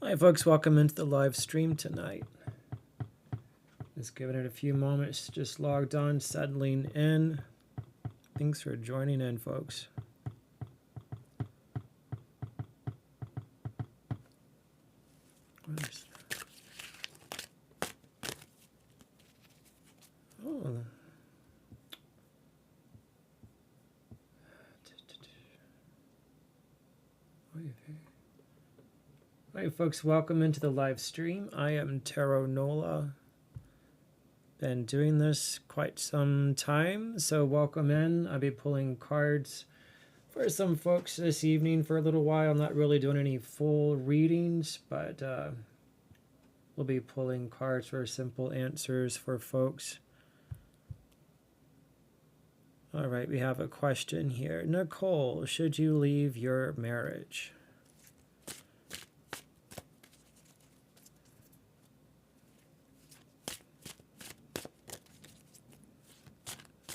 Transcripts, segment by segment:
Hi folks, welcome into the live stream tonight. Just giving it a few moments, just logged on, settling in. Thanks for joining in, folks. Oh. Hi folks, welcome into the live stream. I am TarotNola. Been doing this quite some time, so welcome in. I'll be pulling cards for some folks this evening for a little while. I'm not really doing any full readings, but we'll be pulling cards for simple answers for folks. All right, we have a question here. Nicole, should you leave your marriage?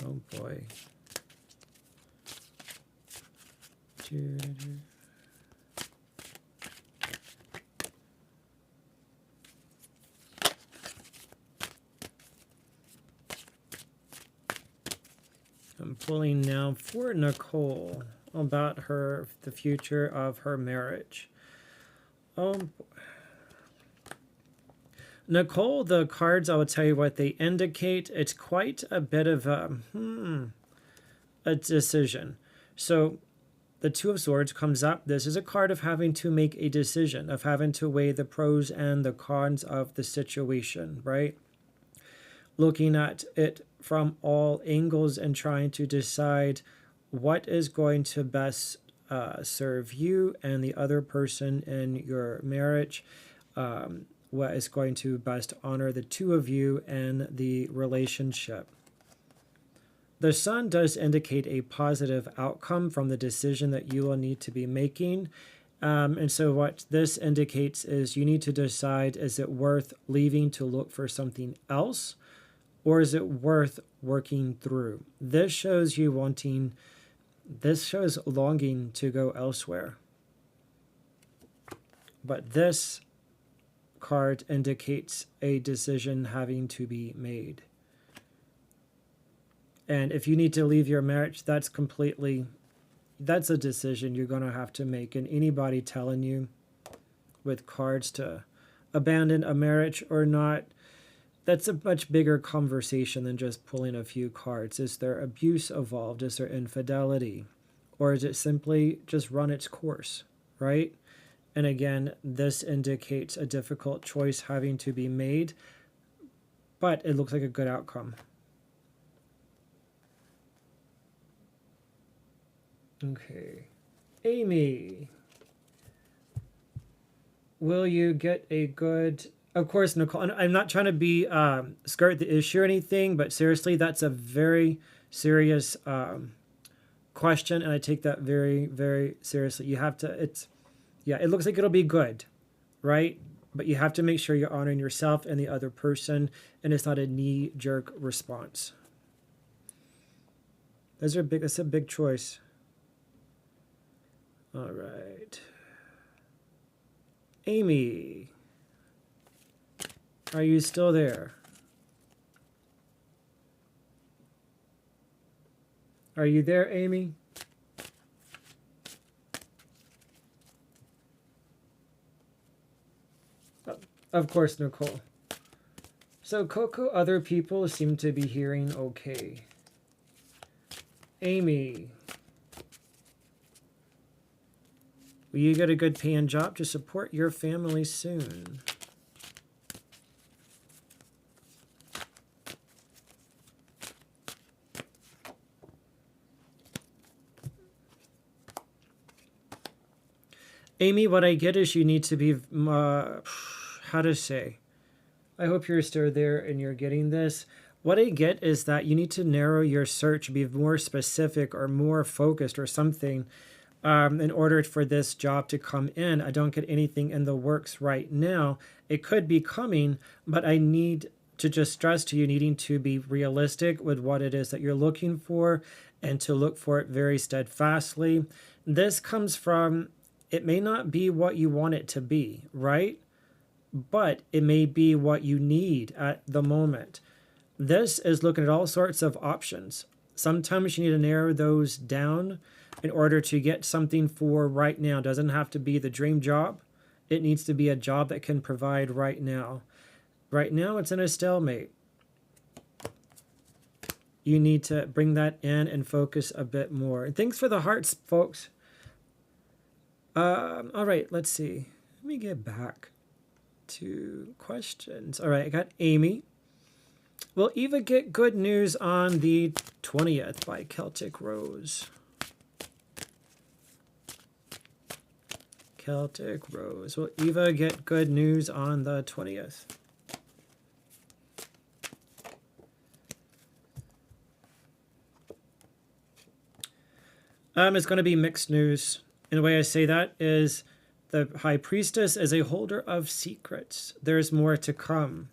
Oh boy. I'm pulling now for Nicole about the future of her marriage. Nicole, the cards, I will tell you what they indicate. It's quite a bit of a decision. So the Two of Swords comes up. This is a card of having to make a decision, of having to weigh the pros and the cons of the situation, right? Looking at it from all angles and trying to decide what is going to best serve you and the other person in your marriage. What is going to best honor the two of you and the relationship. The Sun does indicate a positive outcome from the decision that you will need to be making. And so what this indicates is you need to decide, is it worth leaving to look for something else? Or is it worth working through? This shows you longing to go elsewhere. But this card indicates a decision having to be made. And if you need to leave your marriage, that's a decision you're going to have to make. And anybody telling you with cards to abandon a marriage or not, that's a much bigger conversation than just pulling a few cards. Is there abuse involved? Is there infidelity? Or is it simply just run its course, right? And again, this indicates a difficult choice having to be made, but it looks like a good outcome. Okay. Amy, will you get a good... Of course, Nicole, I'm not trying to be skirt the issue or anything, but seriously, that's a very serious question, and I take that very, very seriously. You have to, yeah, it looks like it'll be good, right? But you have to make sure you're honoring yourself and the other person, and it's not a knee-jerk response. That's a big choice. All right. Amy. Are you still there? Are you there, Amy? Oh, of course, Nicole. So, Coco, other people seem to be hearing okay. Amy, will you get a good paying job to support your family soon? Amy, what I get is you need to be, how to say, I hope you're still there and you're getting this. What I get is that you need to narrow your search, be more specific or more focused or something in order for this job to come in. I don't get anything in the works right now. It could be coming, but I need to just stress to you needing to be realistic with what it is that you're looking for and to look for it very steadfastly. This comes from, it may not be what you want it to be, right? But it may be what you need at the moment. This is looking at all sorts of options. Sometimes you need to narrow those down in order to get something for right now. It doesn't have to be the dream job. It needs to be a job that can provide right now. Right now, it's in a stalemate. You need to bring that in and focus a bit more. And thanks for the hearts, folks. All right, let's see. Let me get back to questions. All right, I got Amy. Will Eva get good news on the 20th by Celtic Rose? Celtic Rose. Will Eva get good news on the 20th? It's going to be mixed news. And the way I say that is the High Priestess is a holder of secrets. There's more to come.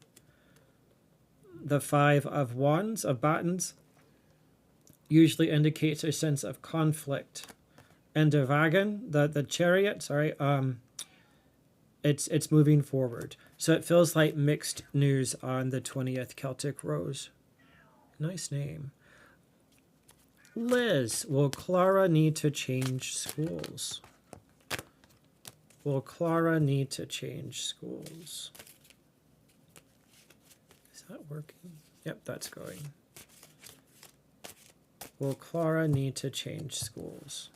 The Five of Wands, of Battens, usually indicates a sense of conflict. And the Wagen, the Chariot, sorry, it's moving forward. So it feels like mixed news on the 20th, Celtic Rose. Nice name. Liz, will Clara need to change schools? Will Clara need to change schools? Is that working? Yep, that's going. Will Clara need to change schools?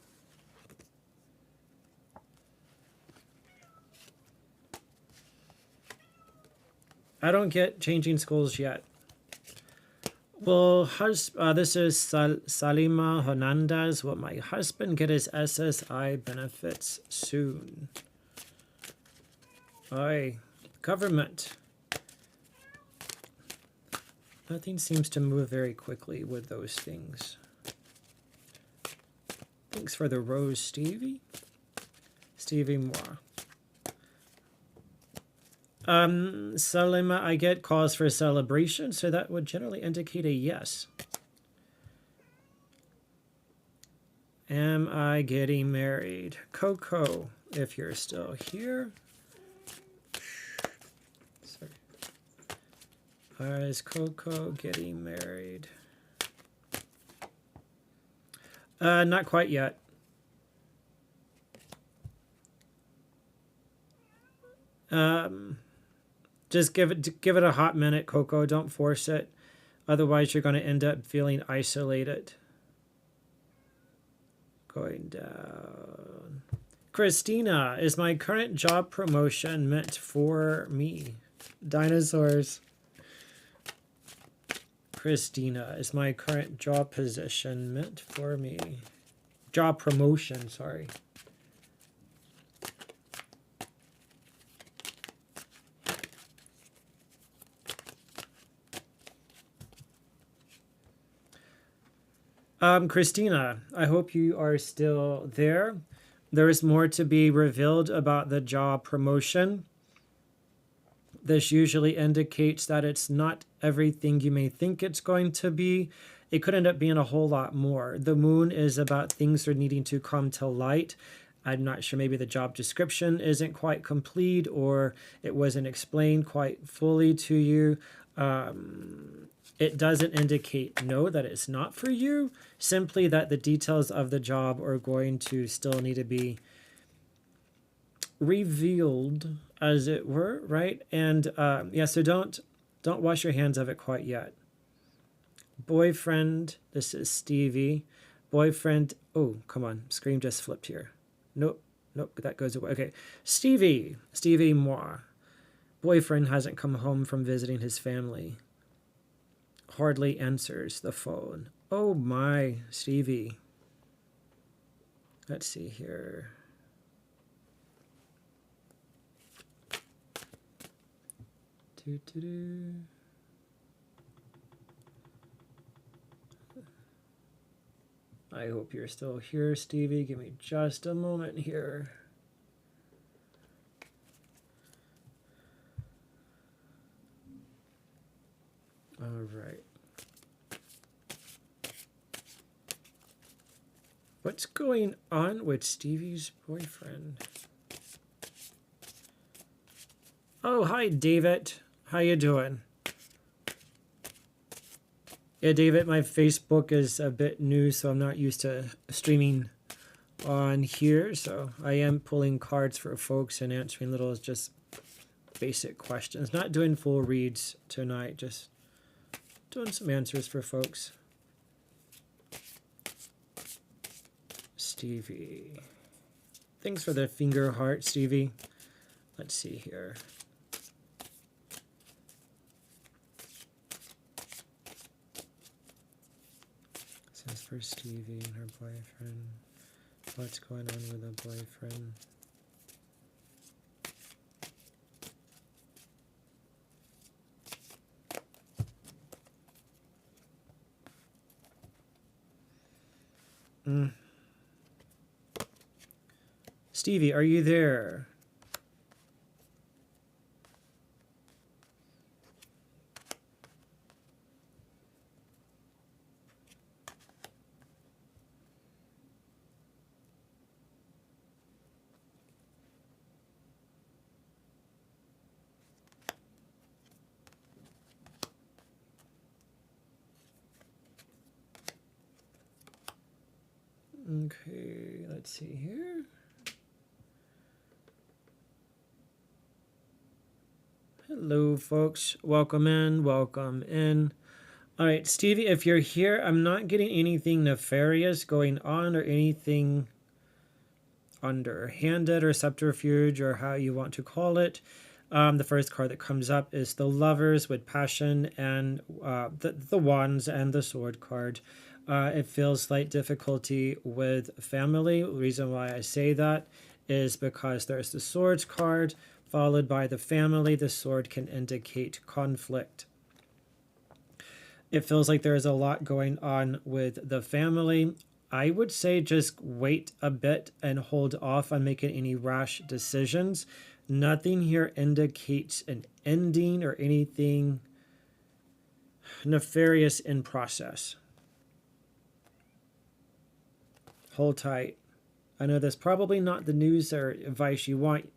I don't get changing schools yet. Will this is Salima Hernandez. Will my husband get his SSI benefits soon? Aye, government. Nothing seems to move very quickly with those things. Thanks for the rose, Stevie. Stevie Moore. Salima, I get calls for celebration, so that would generally indicate a yes. Am I getting married? Coco, if you're still here. Sorry. Is Coco getting married? Not quite yet. Just give it a hot minute, Coco. Don't force it. Otherwise, you're going to end up feeling isolated. Going down. Christina, is my current job promotion meant for me? Dinosaurs. Christina, is my current job position meant for me? Job promotion, sorry. Christina, I hope you are still there. There is more to be revealed about the job promotion. This usually indicates that it's not everything you may think it's going to be. It could end up being a whole lot more. The moon is about things that are needing to come to light. I'm not sure, maybe the job description isn't quite complete or it wasn't explained quite fully to you. It doesn't indicate no, that it's not for you, simply that the details of the job are going to still need to be revealed, as it were, right? And yeah, so don't wash your hands of it quite yet. Boyfriend, this is Stevie. Boyfriend, oh, come on, screen just flipped here. Nope, that goes away. Okay, Stevie moi. Boyfriend hasn't come home from visiting his family. Hardly answers the phone. Oh my, Stevie. Let's see here. I hope you're still here, Stevie. Give me just a moment here. All right. What's going on with Stevie's boyfriend? Oh, hi, David. How you doing? Yeah, David, my Facebook is a bit new, so I'm not used to streaming on here. So I am pulling cards for folks and answering little just basic questions. Not doing full reads tonight, just doing some answers for folks. Stevie. Thanks for the finger heart, Stevie. Let's see here. Says for Stevie and her boyfriend. What's going on with the boyfriend? Stevie, are you there? Okay, let's see here. Hello, folks. Welcome in. Welcome in. All right, Stevie, if you're here, I'm not getting anything nefarious going on or anything underhanded or subterfuge or how you want to call it. The first card that comes up is the Lovers with Passion and the Wands and the Sword card. It feels slight difficulty with family. The reason why I say that is because there's the Swords card followed by the family. The Sword can indicate conflict. It feels like there is a lot going on with the family. I would say just wait a bit and hold off on making any rash decisions. Nothing here indicates an ending or anything nefarious in process. Hold tight. I know that's probably not the news or advice you want.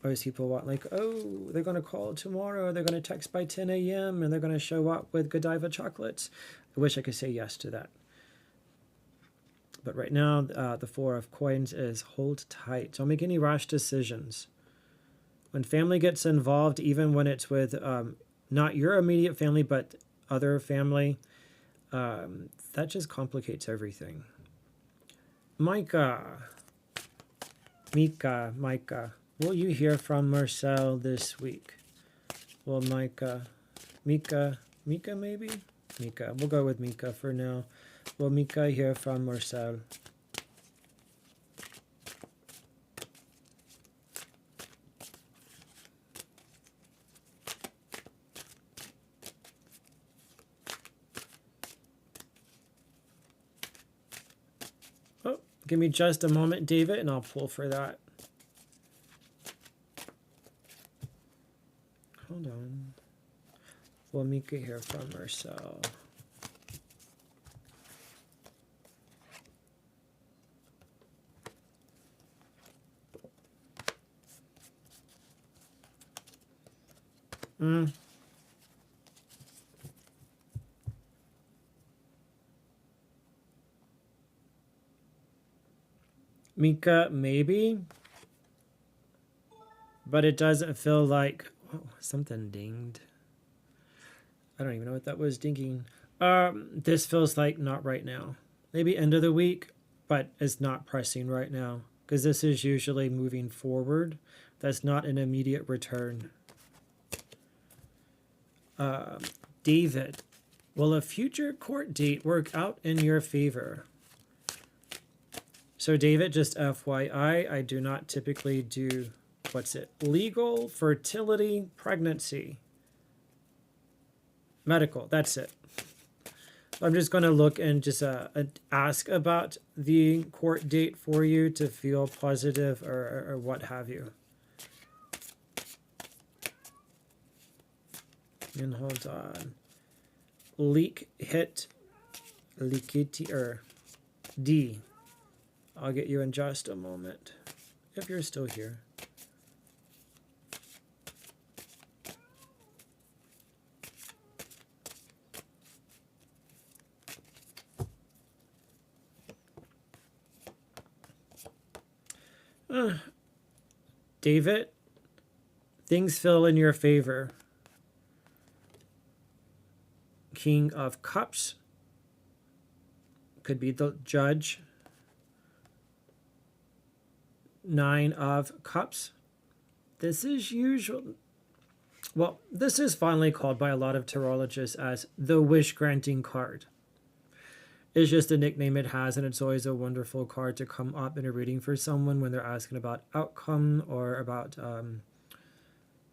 Most people want, like, oh, they're going to call tomorrow, they're going to text by 10 a.m. and they're going to show up with Godiva chocolates. I wish I could say yes to that. But right now, the Four of Coins is hold tight. Don't make any rash decisions. When family gets involved, even when it's with not your immediate family, but other family, that just complicates everything. Micah. Will you hear from Marcel this week? Well, Mika maybe? Mika. We'll go with Mika for now. Will Mika hear from Marcel? Oh, give me just a moment, David, and I'll pull for that. Hold on. Will Mika hear from Marcel? Mika, maybe. But it doesn't feel like... Oh, something dinged. I don't even know what that was dinging. This feels like not right now. Maybe end of the week, but it's not pressing right now. Because this is usually moving forward. That's not an immediate return. David, will a future court date work out in your favor? So David, just FYI, I do not typically do, what's it? Legal, fertility, pregnancy. Medical, that's it. I'm just going to look and just ask about the court date for you to feel positive or what have you. And hold on. Leak hit leakity or D. I'll get you in just a moment if you're still here. David, things feel in your favor. King of Cups could be the judge. 9 of Cups. This is usual. Well, this is finally called by a lot of tarologists as the wish-granting card. It's just a nickname it has, and it's always a wonderful card to come up in a reading for someone when they're asking about outcome or about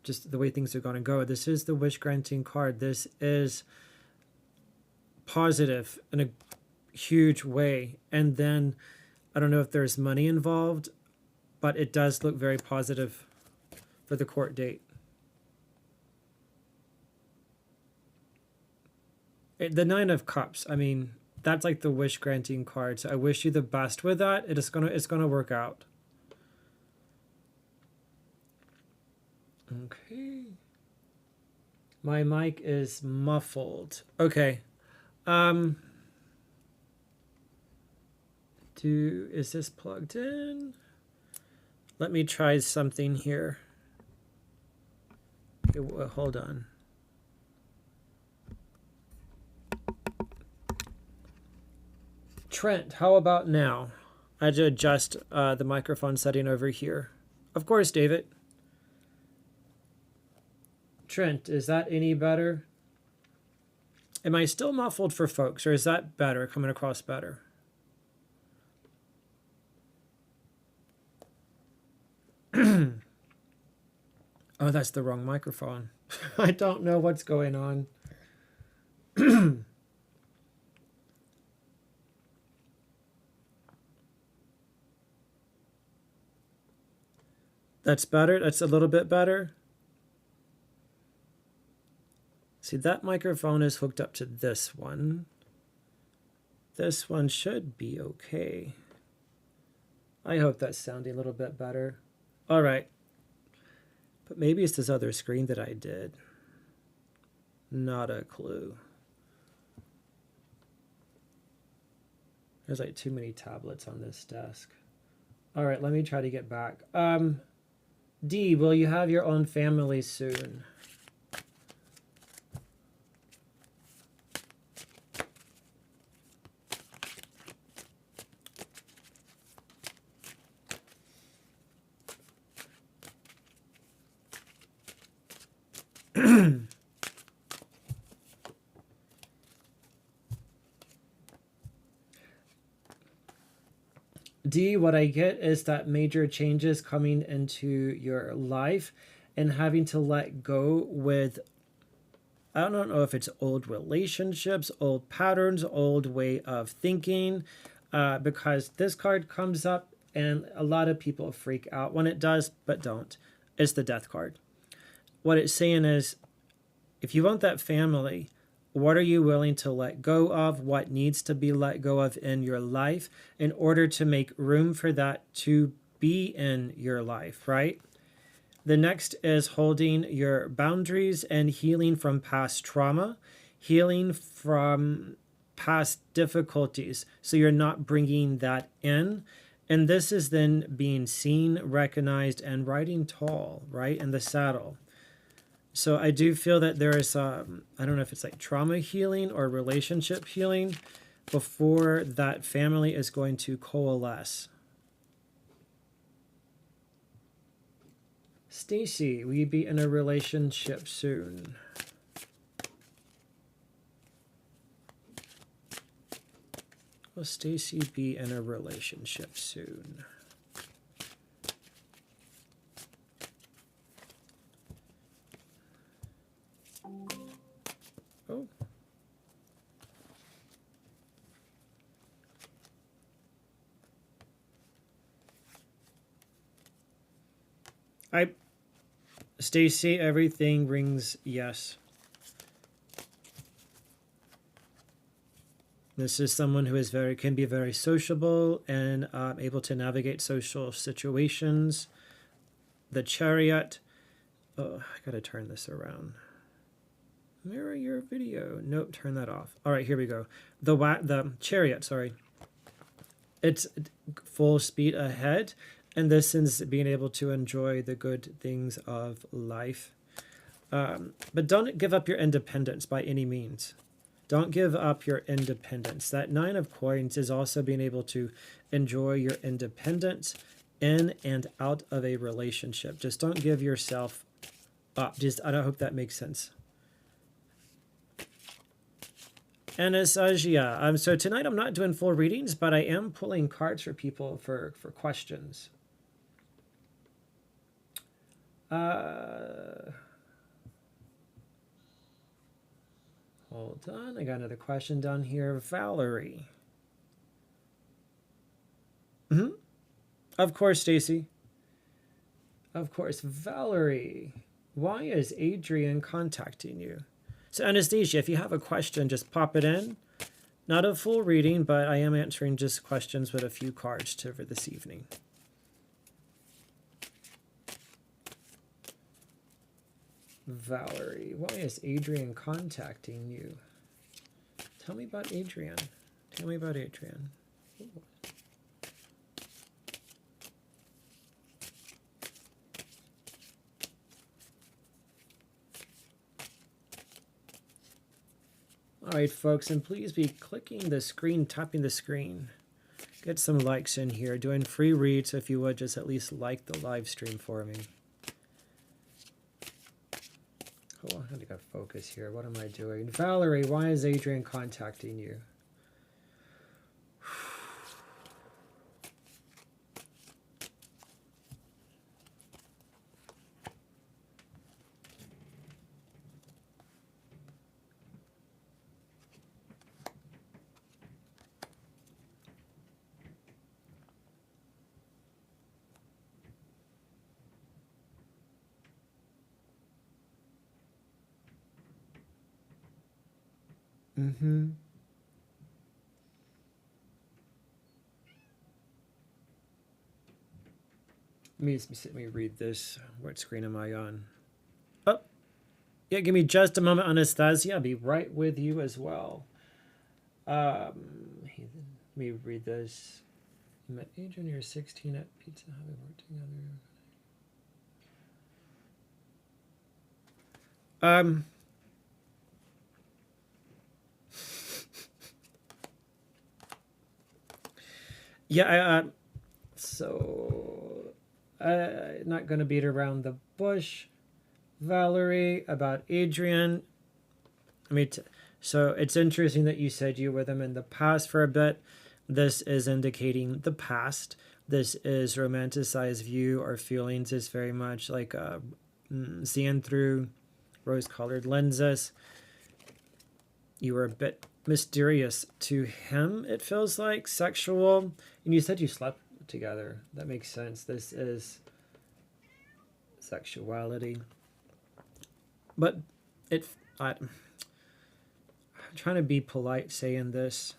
just the way things are going to go. This is the wish-granting card. This is positive in a huge way. And then, I don't know if there's money involved, but it does look very positive for the court date. The 9 of Cups, I mean, that's like the wish granting card. So I wish you the best with that. It's gonna work out. Okay. My mic is muffled. Okay. Is this plugged in? Let me try something here. Okay, well, hold on. Trent, how about now? I had to adjust the microphone setting over here. Of course, David. Trent, is that any better? Am I still muffled for folks, or is that better, coming across better? Oh, that's the wrong microphone. I don't know what's going on. That's better. That's a little bit better. See, that microphone is hooked up to this one. This one should be okay. I hope that's sounding a little bit better. All right. But maybe it's this other screen that I did. Not a clue. There's like too many tablets on this desk. All right, let me try to get back. D, will you have your own family soon? D, what I get is that major changes coming into your life and having to let go with, I don't know if it's old relationships, old patterns, old way of thinking, because this card comes up and a lot of people freak out when it does, but don't. It's the Death card. What it's saying is, if you want that family, what are you willing to let go of? What needs to be let go of in your life in order to make room for that to be in your life, right? The next is holding your boundaries and healing from past trauma, healing from past difficulties. So you're not bringing that in. And this is then being seen, recognized, and riding tall, right, in the saddle. So I do feel that there is, I don't know if it's like trauma healing or relationship healing before that family is going to coalesce. Stacy, will you be in a relationship soon? Will Stacy be in a relationship soon? Oh. Stacy, everything rings yes. This is someone who is can be very sociable and able to navigate social situations. The Chariot. Oh, I gotta turn this around. Mirror your video. Nope, turn that off. All right, here we go. The Chariot, sorry. It's full speed ahead, and this is being able to enjoy the good things of life. But don't give up your independence by any means. Don't give up your independence. That 9 of Coins is also being able to enjoy your independence in and out of a relationship. Just don't give yourself up. I don't hope that makes sense. Anastasia, so tonight I'm not doing full readings, but I am pulling cards for people for questions. Hold on, I got another question down here. Valerie. Of course, Stacy. Of course, Valerie. Why is Adrian contacting you? So Anastasia, if you have a question, just pop it in. Not a full reading, but I am answering just questions with a few cards for this evening. Valerie, why is Adrian contacting you? Tell me about Adrian. Tell me about Adrian. Ooh. All right, folks, and please be clicking the screen, tapping the screen. Get some likes in here. Doing free reads, so if you would just at least like the live stream for me. Oh, I gotta focus here. What am I doing? Valerie, why is Adrian contacting you? Let me read this. What screen am I on? Oh, yeah, give me just a moment, Anastasia. I'll be right with you as well. Let me read this. You met Adrian, you're 16 at Pizza Hut. We worked together. Yeah, so not going to beat around the bush, Valerie, about Adrian. So it's interesting that you said you were with him in the past for a bit. This is indicating the past. This is romanticized view or feelings is very much like seeing through rose-colored lenses. You were a bit mysterious to him, it feels like, sexual. And you said you slept together. That makes sense. This is sexuality. But I'm trying to be polite saying this.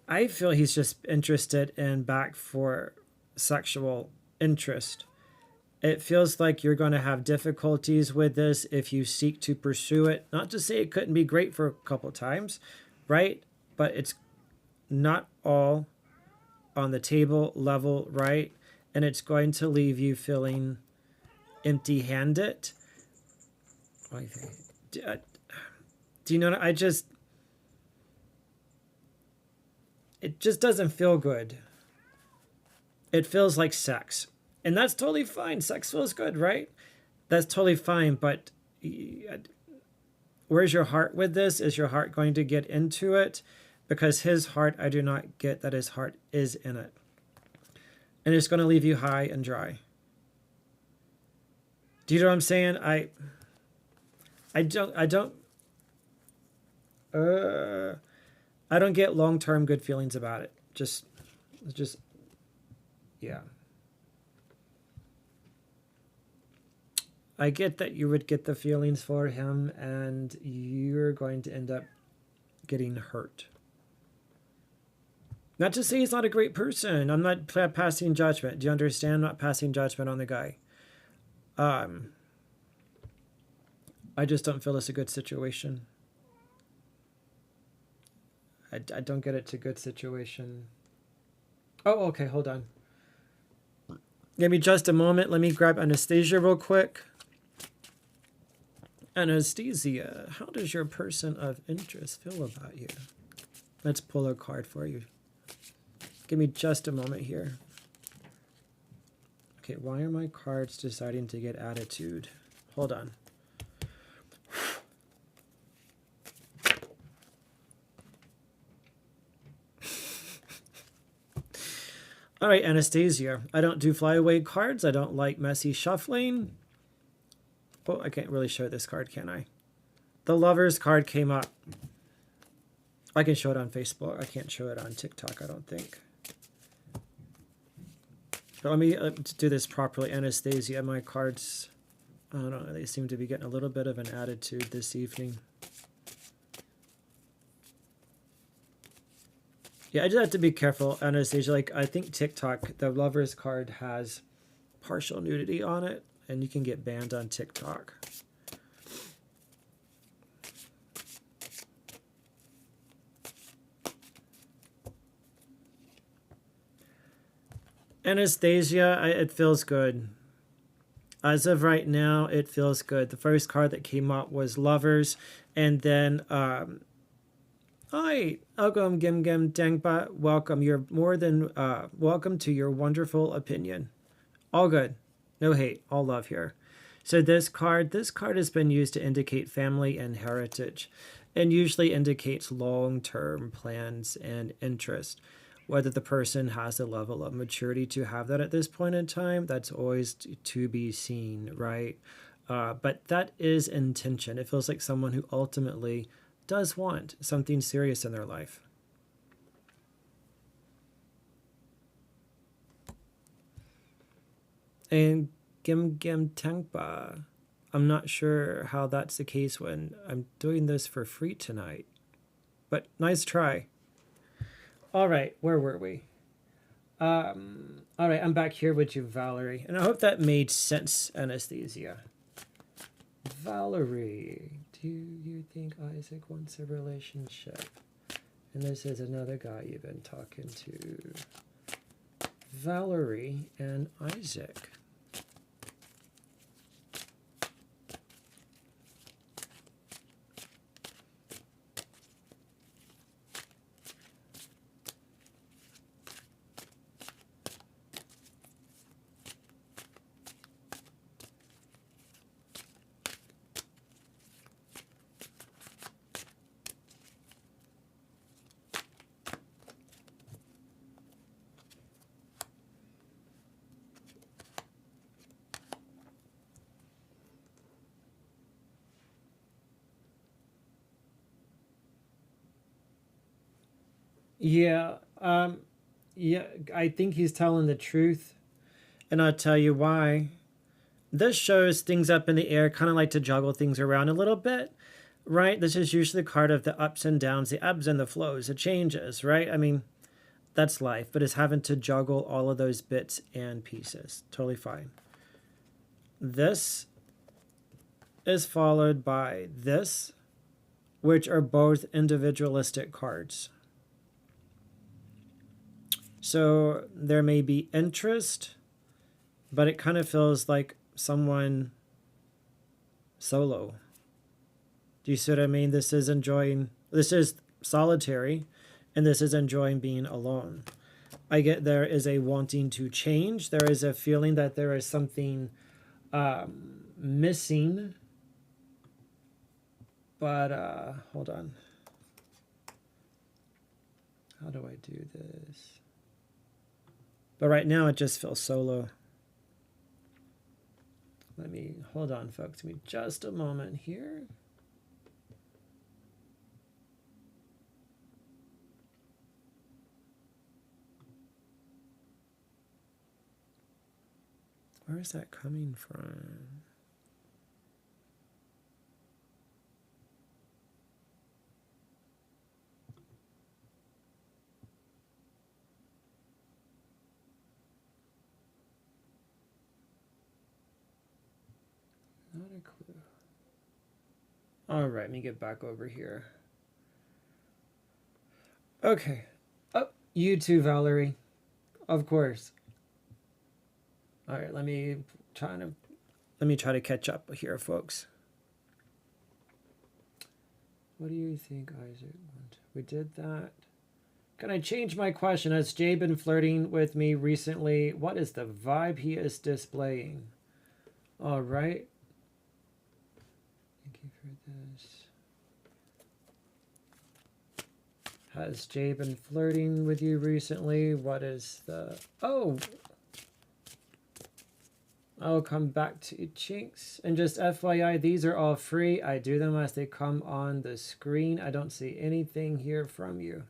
I feel he's just interested in back for sexual interest. It feels like you're going to have difficulties with this if you seek to pursue it. Not to say it couldn't be great for a couple times, right? But it's not all on the table level, right? And it's going to leave you feeling empty-handed. Do you know? It just doesn't feel good. It feels like sex. And that's totally fine. Sex feels good, right? That's totally fine. But where's your heart with this? Is your heart going to get into it? Because his heart, I do not get that his heart is in it. And it's going to leave you high and dry. Do you know what I'm saying? I don't get long-term good feelings about it. Just, yeah. I get that you would get the feelings for him and you're going to end up getting hurt. Not to say he's not a great person. I'm not passing judgment. Do you understand? I'm not passing judgment on the guy. I just don't feel it's a good situation. I don't get it's a good situation. Oh, okay, hold on. Give me just a moment. Let me grab Anastasia real quick. Anastasia, how does your person of interest feel about you? Let's pull a card for you. Give me just a moment here. Okay, why are my cards deciding to get attitude? Hold on. All right, Anastasia. I don't do flyaway cards. I don't like messy shuffling. Oh, I can't really show this card, can I? The Lovers card came up. I can show it on Facebook. I can't show it on TikTok, I don't think. But let me do this properly. Anastasia, my cards, I don't know, they seem to be getting a little bit of an attitude this evening. Yeah, I just have to be careful, Anastasia. Like, I think TikTok, the Lovers card has partial nudity on it, and you can get banned on TikTok. Anastasia, it feels good. As of right now, it feels good. The first card that came up was Lovers, and then hi, Agam Gim Gim Dengpa. Welcome. You're more than welcome to your wonderful opinion. All good. No hate. All love here. So this card has been used to indicate family and heritage, and usually indicates long-term plans and interest. Whether the person has a level of maturity to have that at this point in time, that's always to be seen, right? But that is intention. It feels like someone who ultimately does want something serious in their life. And Gim Gim Tangpa, I'm not sure how that's the case when I'm doing this for free tonight. But nice try. All right, where were we? All right, I'm back here with you, Valerie. And I hope that made sense, Anastasia. Valerie, do you think Isaac wants a relationship? And this is another guy you've been talking to. Valerie and Isaac. Yeah, yeah, I think he's telling the truth, and I'll tell you why. This shows things up in the air, kind of like to juggle things around a little bit, right? This is usually the card of the ups and downs, the ebbs and the flows, the changes, right? I mean, that's life, but it's having to juggle all of those bits and pieces. Totally fine. This is followed by this, which are both individualistic cards. So there may be interest, but it kind of feels like someone solo. Do you see what I mean? This is solitary, and this is enjoying being alone. I get there is a wanting to change. There is a feeling that there is something missing. But hold on. How do I do this? But right now it just feels solo. Let me, hold on folks, give me just a moment here. Where is that coming from? Not a clue. All right, let me get back over here. Okay. Oh, you too, Valerie. Of course. All right, let me try to catch up here, folks. What do you think, Isaac? We did that. Can I change my question? Has Jay been flirting with me recently? What is the vibe he is displaying? All right. Thank you for this. Has Jay been flirting with you recently? What is the... Oh! I'll come back to you, Chinks. And just FYI, these are all free. I do them as they come on the screen. I don't see anything here from you.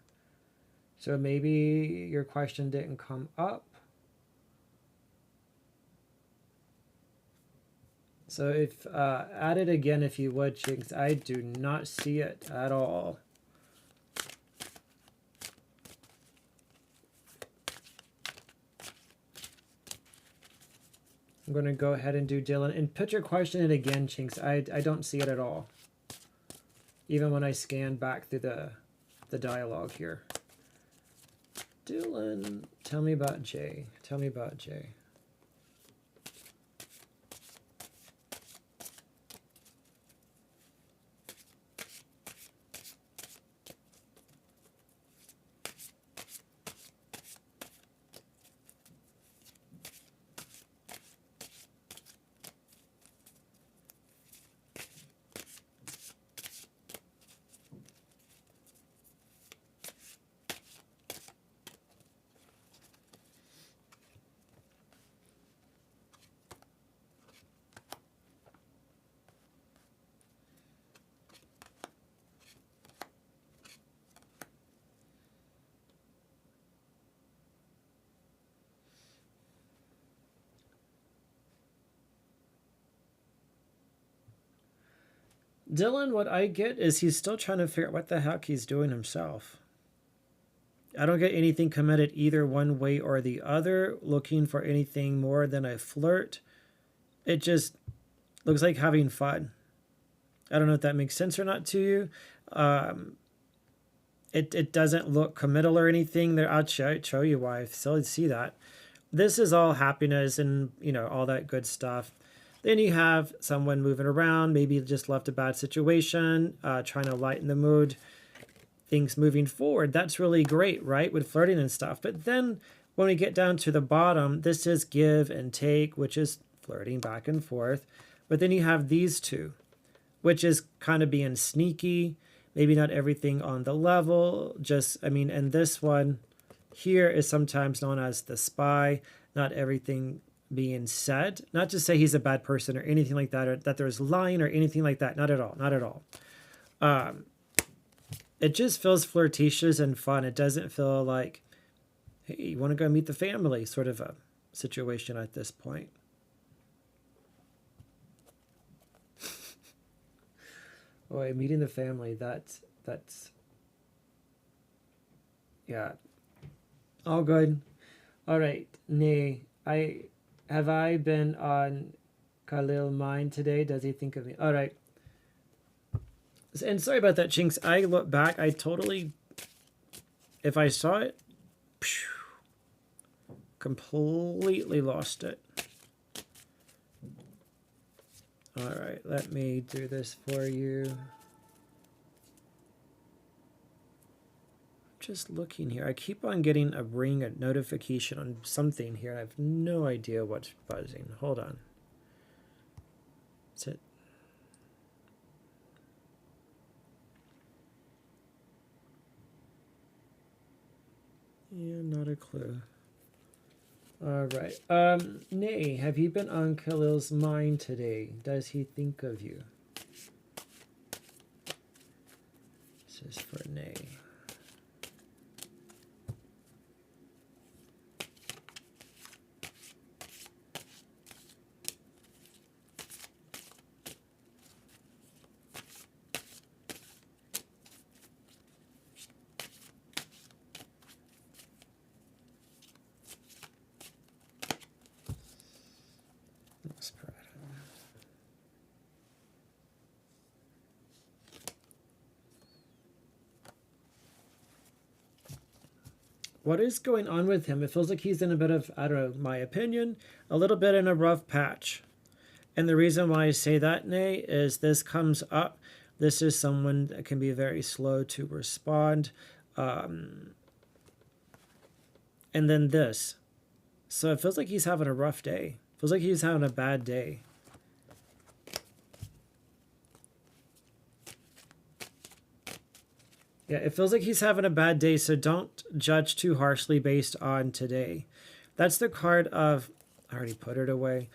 So maybe your question didn't come up. So if add it again if you would, Chinks. I do not see it at all. I'm going to go ahead and do Dylan. And put your question in again, Chinks. I don't see it at all. Even when I scan back through the dialogue here. Dylan, tell me about Jay. Tell me about Jay. Dylan, what I get is he's still trying to figure out what the heck he's doing himself. I don't get anything committed either one way or the other, looking for anything more than a flirt. It just looks like having fun. I don't know if that makes sense or not to you. It doesn't look committal or anything. There, I'll show you why. I still see that. This is all happiness and, you know, all that good stuff. Then you have someone moving around, maybe just left a bad situation, trying to lighten the mood, things moving forward. That's really great, right, with flirting and stuff. But then when we get down to the bottom, this is give and take, which is flirting back and forth. But then you have these two, which is kind of being sneaky, maybe not everything on the level. And this one here is sometimes known as the spy, not everything being said. Not to say he's a bad person or anything like that, or that there's lying or anything like that. Not at all. Not at all. It just feels flirtatious and fun. It doesn't feel like, hey, you want to go meet the family sort of a situation at this point. Boy, meeting the family, that's yeah. All good. All right. Nay, I been on Khalil mind today? Does he think of me? All right. And sorry about that, Chinks. I look back. I totally, if I saw it, completely lost it. All right. Let me do this for you. Just looking here. I keep on getting a ring, a notification on something here. I have no idea what's buzzing. Hold on. Is it? Yeah, not a clue. All right. Nay, have you been on Khalil's mind today? Does he think of you? This is for Nay. What is going on with him? It feels like he's in a bit of, I don't know, my opinion, a little bit in a rough patch. And the reason why I say that, Nay, is this comes up. This is someone that can be very slow to respond. And then this. So it feels like he's having a rough day. It feels like he's having a bad day. Yeah, it feels like he's having a bad day, so don't judge too harshly based on today. That's the card of, I already put it away,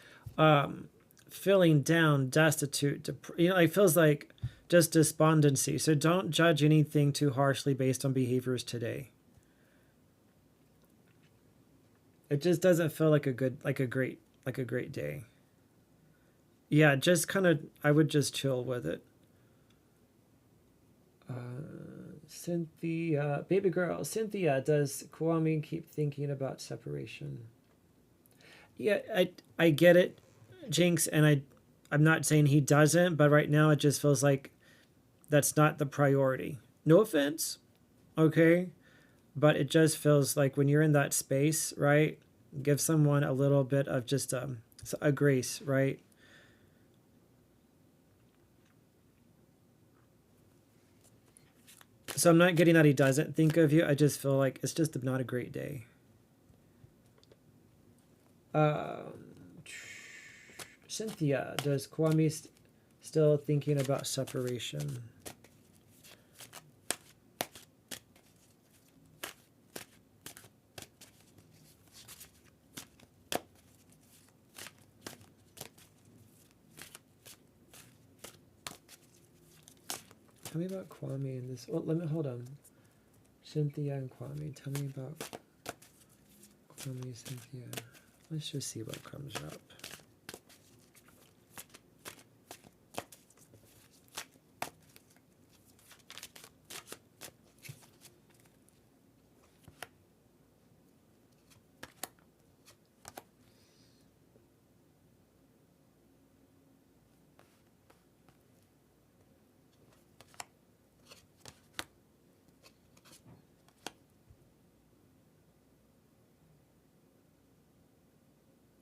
feeling down, destitute, it feels like just despondency. So don't judge anything too harshly based on behaviors today. It just doesn't feel like a great day. Yeah, just kind of, I would just chill with it. Cynthia, baby girl, Cynthia, does Kwame keep thinking about separation? Yeah, I get it, Jinx, and I'm not saying he doesn't, but right now it just feels like that's not the priority. No offense, okay? But it just feels like when you're in that space, right? Give someone a little bit of just a grace, right? So I'm not getting that he doesn't think of you. I just feel like it's just not a great day. Cynthia, does Kwame still thinking about separation? Tell me about Kwame and this. Well, hold on. Cynthia and Kwame. Tell me about Kwame, Cynthia. Let's just see what comes up.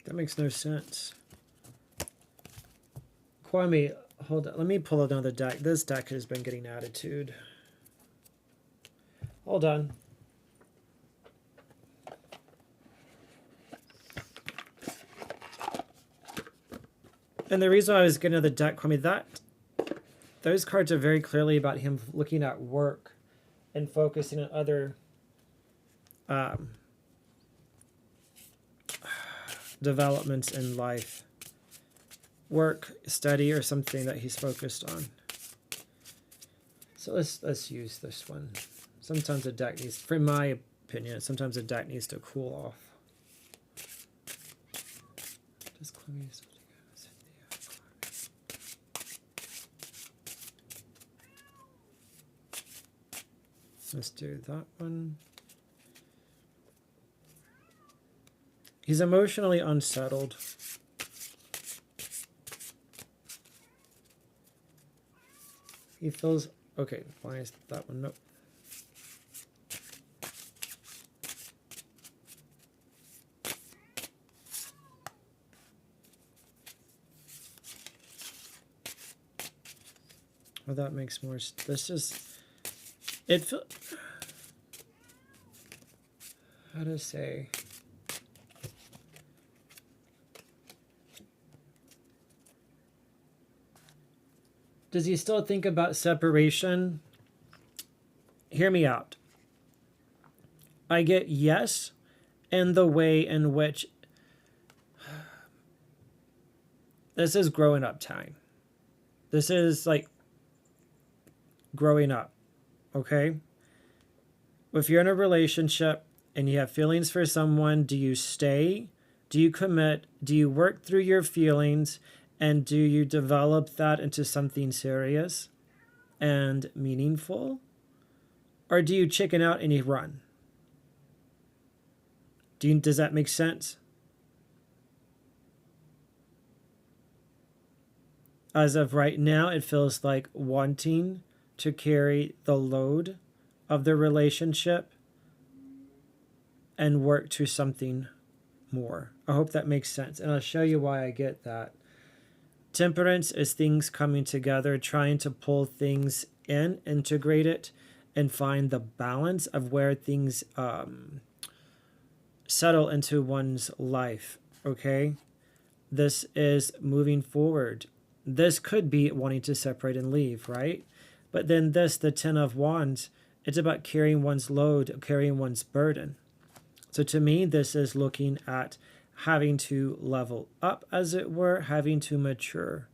That makes no sense. Kwame, hold on. Let me pull another deck. This deck has been getting attitude. Hold on. And the reason I was getting another deck, Kwame, those cards are very clearly about him looking at work and focusing on other developments in life, work, study, or something that he's focused on. So let's use this one. Sometimes a deck needs, from my opinion, sometimes a deck needs to cool off. Just let's do that one. He's emotionally unsettled. He feels... Okay, why is that one? Nope. Well, that makes more... This is... It feels... How to say... Does he still think about separation? Hear me out. I get yes, and the way in which this is growing up time. This is like growing up, okay? If you're in a relationship and you have feelings for someone, do you stay? Do you commit? Do you work through your feelings? And do you develop that into something serious and meaningful? Or do you chicken out and you run? Does that make sense? As of right now, it feels like wanting to carry the load of the relationship and work to something more. I hope that makes sense. And I'll show you why I get that. Temperance is things coming together, trying to pull things in, integrate it, and find the balance of where things settle into one's life, okay? This is moving forward. This could be wanting to separate and leave, right? But then this, the Ten of Wands, it's about carrying one's load, carrying one's burden. So to me, this is looking at having to level up, as it were, having to mature.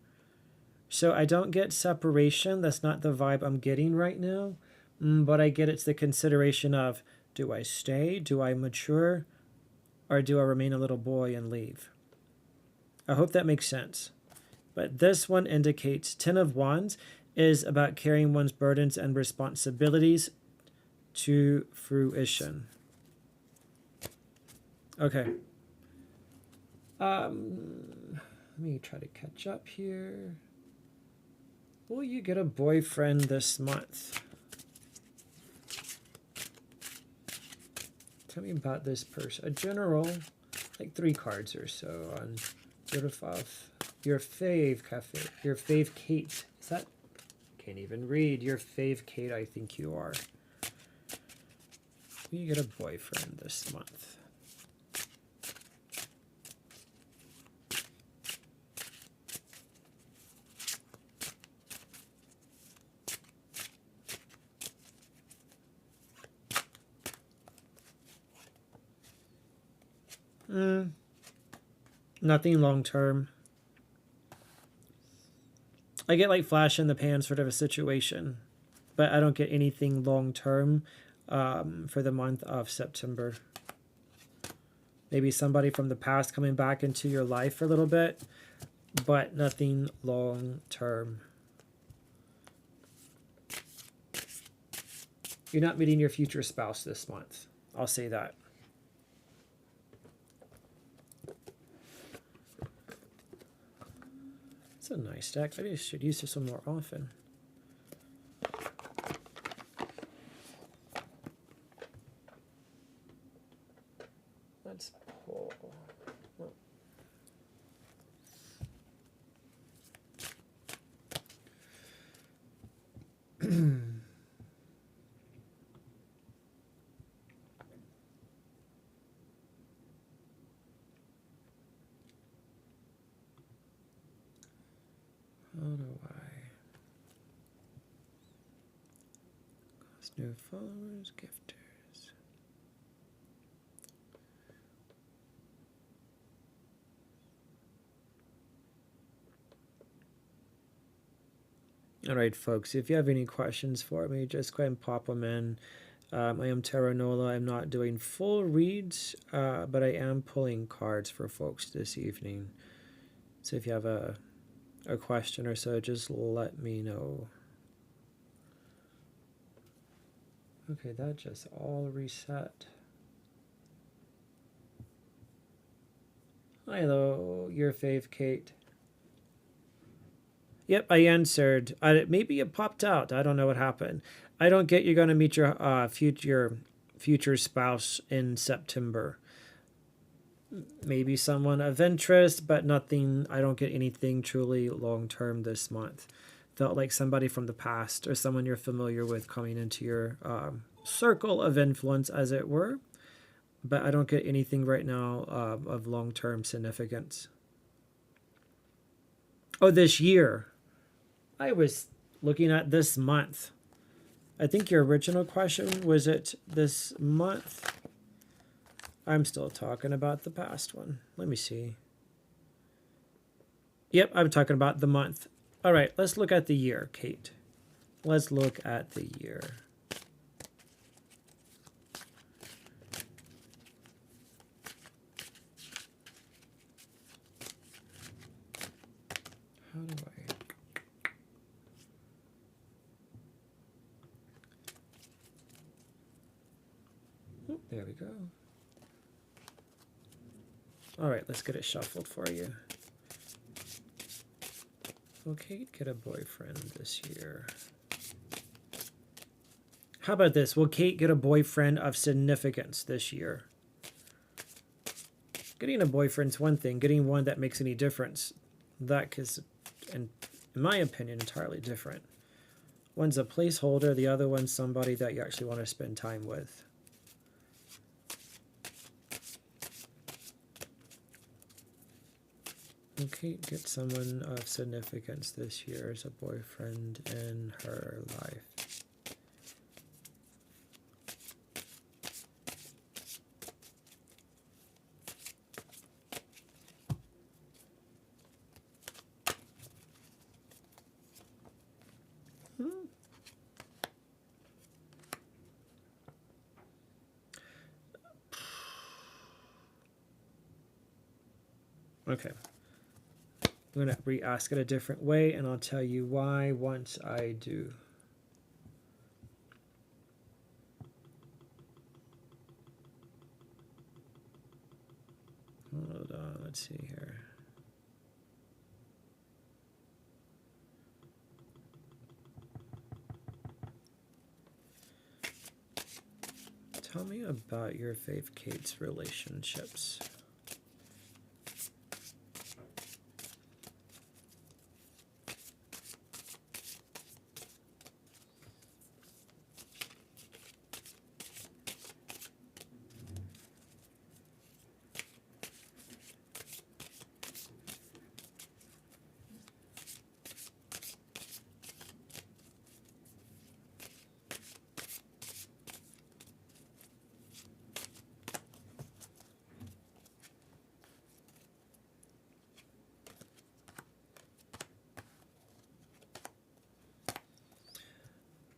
So I don't get separation. That's not the vibe I'm getting right now. But I get it's the consideration of, do I stay? Do I mature? Or do I remain a little boy and leave? I hope that makes sense. But this one indicates Ten of Wands is about carrying one's burdens and responsibilities to fruition. Okay. Let me try to catch up here. Will you get a boyfriend this month? Tell me about this person. A general, like 3 cards or so on your fave cafe. Your fave Kate. Is that? Can't even read. Your fave Kate, I think you are. Will you get a boyfriend this month? Nothing long term. I get like flash in the pan sort of a situation, but I don't get anything long term for the month of September. Maybe somebody from the past coming back into your life for a little bit, but nothing long term. You're not meeting your future spouse this month. I'll say that. It's a nice deck. I should use this one more often. Let's pull. Oh. How do I cause new followers, gifters? All right, folks, if you have any questions for me, just go ahead and pop them in. I am TarotNola. I'm not doing full reads, but I am pulling cards for folks this evening. So if you have a question or so, just let me know. Okay, that just all reset. Hello, your fave, Kate. Yep, I answered. Maybe it popped out. I don't know what happened. I don't get you're going to meet your future spouse in September. Maybe someone of interest, but nothing. I don't get anything truly long term this month. Felt like somebody from the past or someone you're familiar with coming into your circle of influence, as it were. But I don't get anything right now of long term significance. Oh, this year. I was looking at this month. I think your original question was it this month? I'm still talking about the past one. Let me see. Yep, I'm talking about the month. All right, let's look at the year, Kate. Let's look at the year. How do I... Oh, there we go. All right, let's get it shuffled for you. Will Kate get a boyfriend this year? How about this? Will Kate get a boyfriend of significance this year? Getting a boyfriend's one thing. Getting one that makes any difference, that is, in my opinion, entirely different. One's a placeholder. The other one's somebody that you actually want to spend time with. Will Kate get someone of significance this year as a boyfriend in her life? Okay. I'm going to re-ask it a different way, and I'll tell you why once I do. Hold on, let's see here. Tell me about your fave Kate's relationships.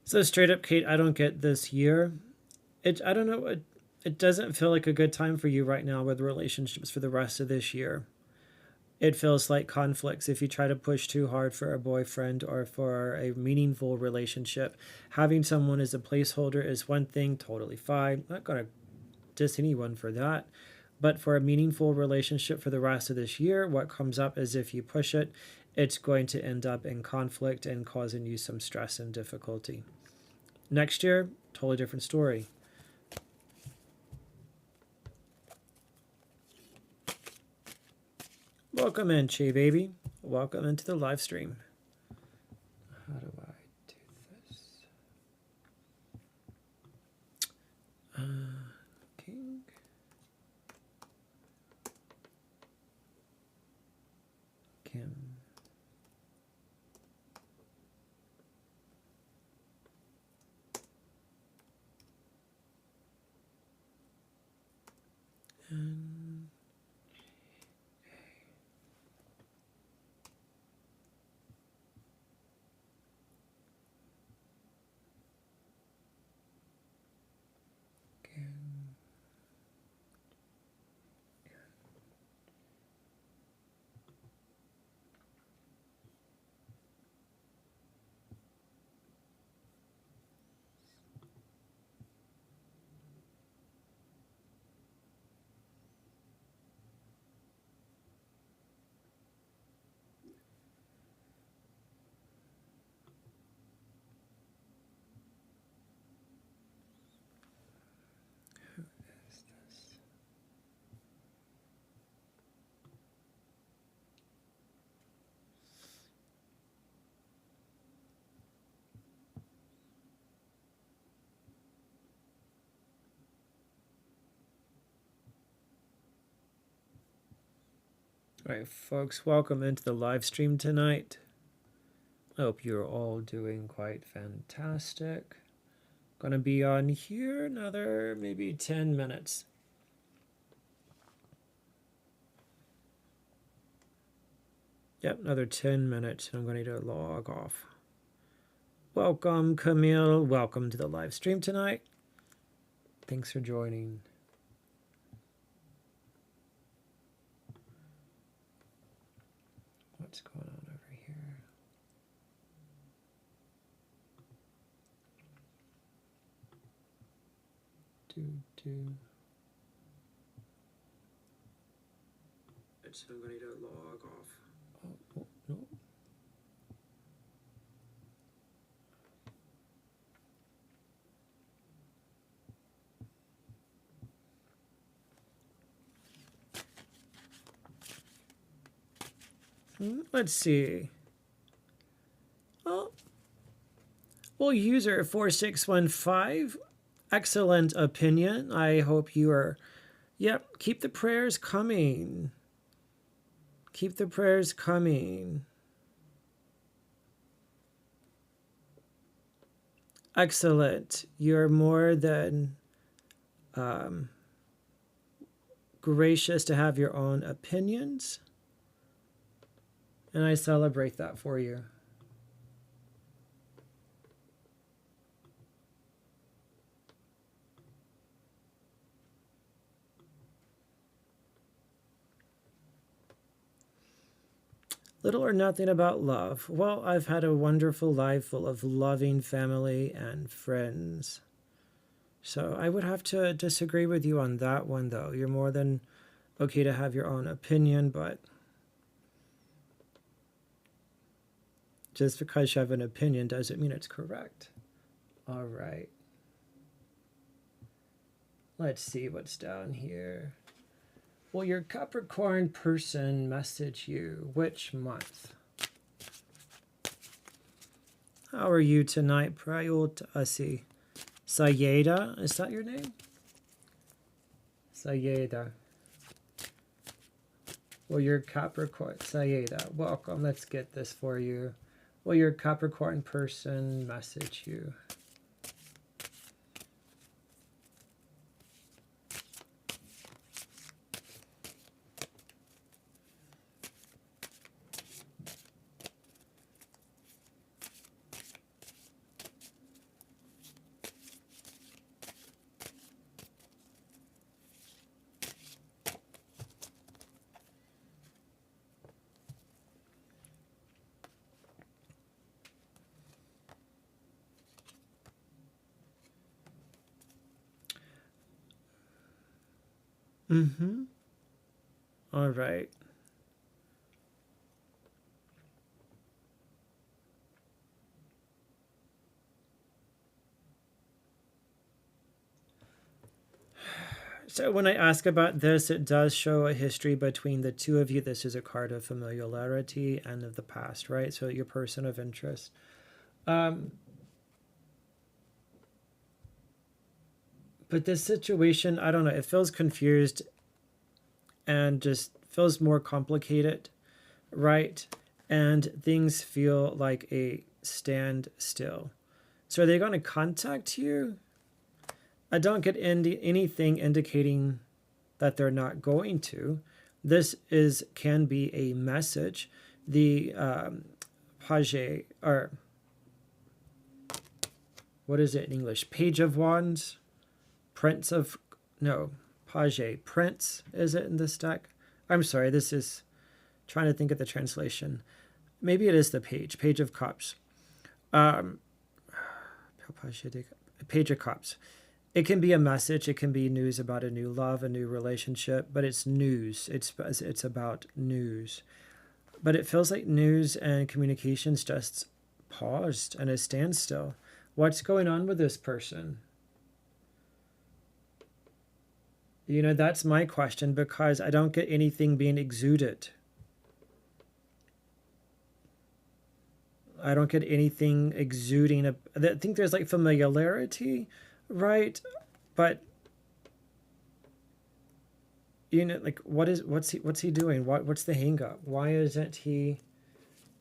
So straight up, Kate, I don't get this year. I don't know. It doesn't feel like a good time for you right now with relationships for the rest of this year. It feels like conflicts if you try to push too hard for a boyfriend or for a meaningful relationship. Having someone as a placeholder is one thing, totally fine. Not going to diss anyone for that. But for a meaningful relationship for the rest of this year, what comes up is if you push it, it's going to end up in conflict and causing you some stress and difficulty. Next year, totally different story. Welcome in, Che Baby. Welcome into the live stream. How do I do this? King. Kim. And All right, folks, welcome into the live stream tonight. I hope you're all doing quite fantastic. Gonna be on here another maybe 10 minutes. Yep, another 10 minutes. I'm going to need to log off. Welcome, Camille. Welcome to the live stream tonight. Thanks for joining. What's going on over here? So I'm going to need to log off. Oh, no. Let's see. Oh, well, user 4615, excellent opinion. I hope you are. Yep, keep the prayers coming. Keep the prayers coming. Excellent. You're more than gracious to have your own opinions. And I celebrate that for you. Little or nothing about love. Well, I've had a wonderful life full of loving family and friends. So I would have to disagree with you on that one, though. You're more than okay to have your own opinion, but just because you have an opinion doesn't mean it's correct. All right. Let's see what's down here. Will your Capricorn person message you? Which month? How are you tonight, Prayut Asi? Sayeda, is that your name? Sayeda. Will your Capricorn, Sayeda, welcome. Let's get this for you. Will your Capricorn person message you? Mm-hmm. All right. So when I ask about this, it does show a history between the two of you. This is a card of familiarity and of the past, right? So your person of interest. But this situation, I don't know, it feels confused and just feels more complicated, right? And things feel like a standstill. So are they going to contact you? I don't get anything indicating that they're not going to. This can be a message. The page, or what is it in English? Page of Wands, Prince of, no, page, Prince, is it in this deck? I'm sorry, this is trying to think of the translation. Maybe it is the Page of Cups. Page of Cups. It can be a message. It can be news about a new love, a new relationship, but it's news. It's about news. But it feels like news and communications just paused and a standstill. What's going on with this person? You know, that's my question, because I don't get anything being exuded. I don't get anything exuding. I think there's like familiarity, right? But you know, like what's he doing? What's the hang up? Why isn't he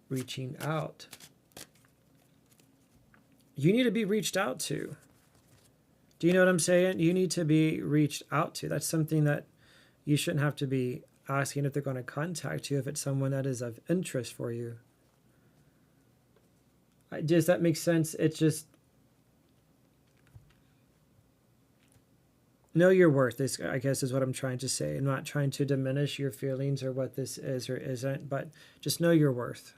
reaching out? You need to be reached out to. Do you know what I'm saying? You need to be reached out to. That's something that you shouldn't have to be asking if they're going to contact you if it's someone that is of interest for you. Does that make sense? It's just know your worth is, I guess, is what I'm trying to say. I'm not trying to diminish your feelings or what this is or isn't, but just know your worth.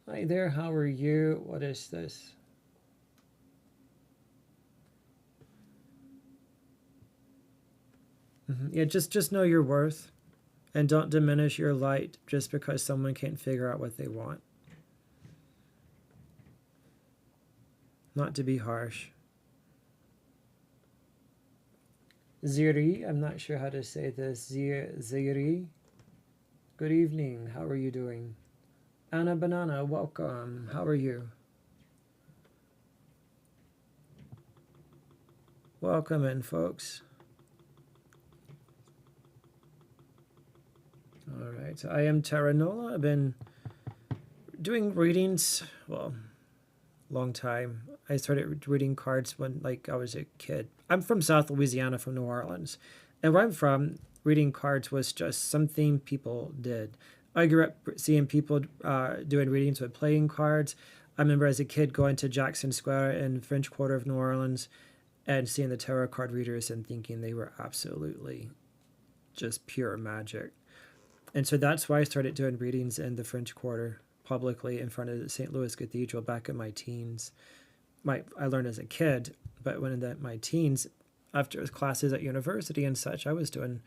Hi there, how are you? What is this? Yeah, just know your worth and don't diminish your light just because someone can't figure out what they want. Not to be harsh. Ziri, I'm not sure how to say this. Ziri, good evening. How are you doing? Anna Banana, welcome. How are you? Welcome in, folks. All right, so I am TarotNola. I've been doing readings, well, long time. I started reading cards when, like, I was a kid. I'm from South Louisiana, from New Orleans. And where I'm from, reading cards was just something people did. I grew up seeing people doing readings with playing cards. I remember as a kid going to Jackson Square in French Quarter of New Orleans and seeing the tarot card readers and thinking they were absolutely just pure magic. And so that's why I started doing readings in the French Quarter publicly in front of the St. Louis Cathedral back in my teens. I learned as a kid, but when in my teens, after classes at university and such, I was doing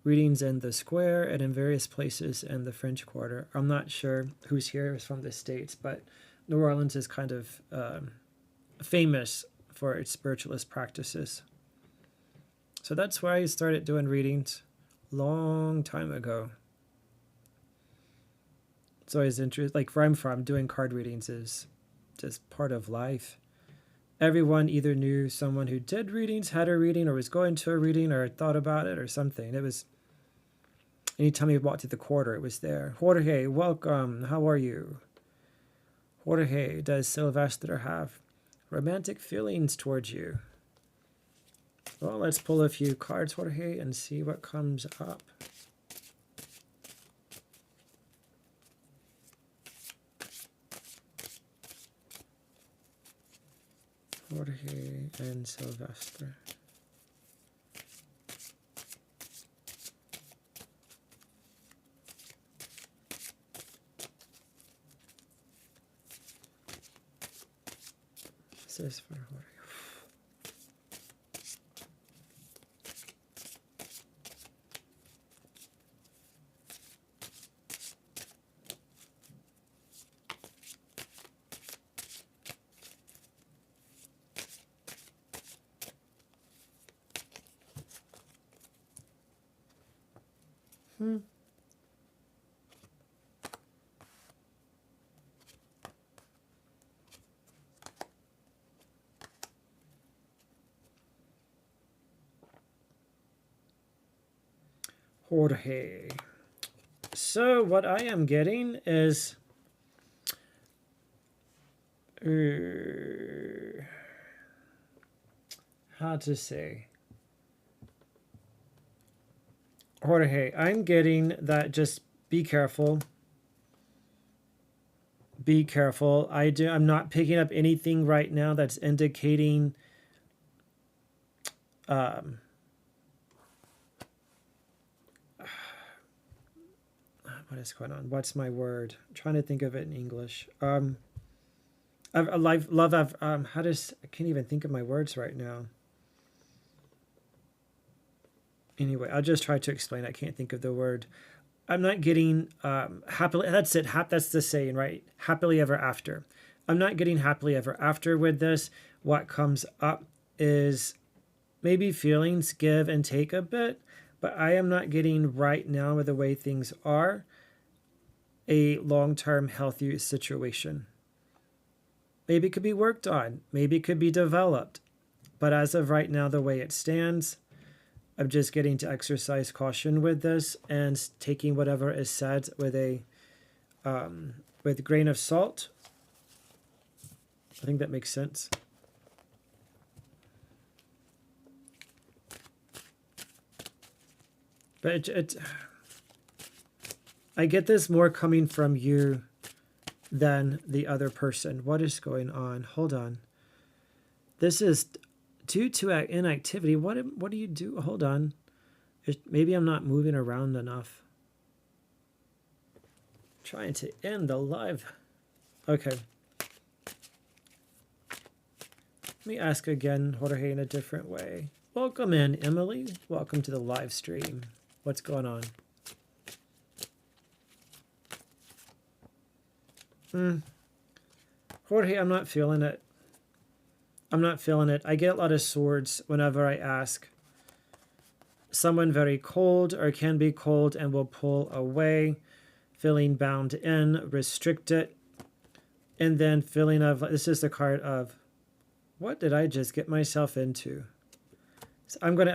readings in the square and in various places in the French Quarter. I'm not sure who's here is from the States, but New Orleans is kind of famous for its spiritualist practices. So that's why I started doing readings long time ago. It's always interesting. Like where I'm from, doing card readings is just part of life. Everyone either knew someone who did readings, had a reading, or was going to a reading, or thought about it, or something. It was, anytime you walked through the quarter, it was there. Jorge, welcome. How are you? Jorge, does Sylvester have romantic feelings towards you? Well, let's pull a few cards, Jorge, and see what comes up. Jorge and Sylvester. This is for Jorge. Jorge. So what I am getting is how to say, Jorge, I'm getting that just be careful. Be careful. I'm not picking up anything right now that's indicating what is going on? What's my word? I'm trying to think of it in English. I can't even think of my words right now. Anyway, I'll just try to explain. I can't think of the word. I'm not getting happily. That's it. That's the saying, right? Happily ever after. I'm not getting happily ever after with this. What comes up is maybe feelings give and take a bit, but I am not getting right now with the way things are a long-term healthy situation. Maybe it could be worked on. Maybe it could be developed. But as of right now, the way it stands, I'm just getting to exercise caution with this and taking whatever is said with a grain of salt. I think that makes sense. But I get this more coming from you than the other person. What is going on? Hold on. This is due to inactivity. What do you do? Hold on. Maybe I'm not moving around enough. Trying to end the live. Okay. Let me ask again, Jorge, in a different way. Welcome in, Emily. Welcome to the live stream. What's going on? Jorge, I'm not feeling it. I'm not feeling it. I get a lot of swords whenever I ask. Someone very cold or can be cold and will pull away, feeling bound in, restricted, and then feeling of, this is the card of, what did I just get myself into? So I'm going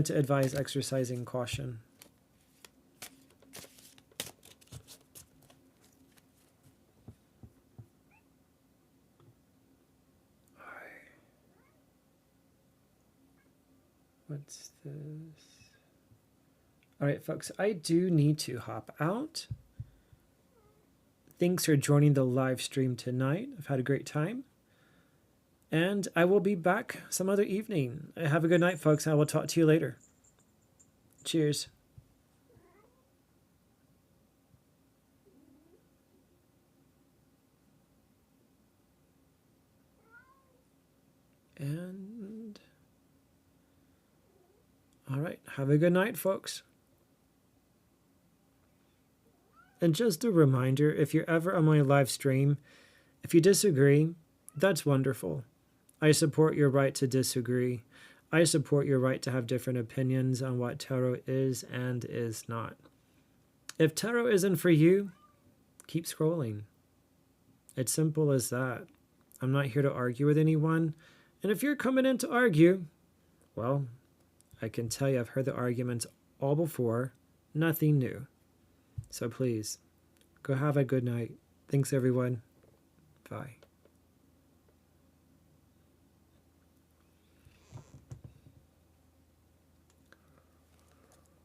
to advise exercising caution. What's this? All right, folks, I do need to hop out. Thanks for joining the live stream tonight. I've had a great time. And I will be back some other evening. Have a good night, folks. I will talk to you later. Cheers. And all right, have a good night, folks. And just a reminder, if you're ever on my live stream, if you disagree, that's wonderful. I support your right to disagree. I support your right to have different opinions on what tarot is and is not. If tarot isn't for you, keep scrolling. It's simple as that. I'm not here to argue with anyone. And if you're coming in to argue, well, I can tell you I've heard the arguments all before. Nothing new. So please, go have a good night. Thanks, everyone. Bye.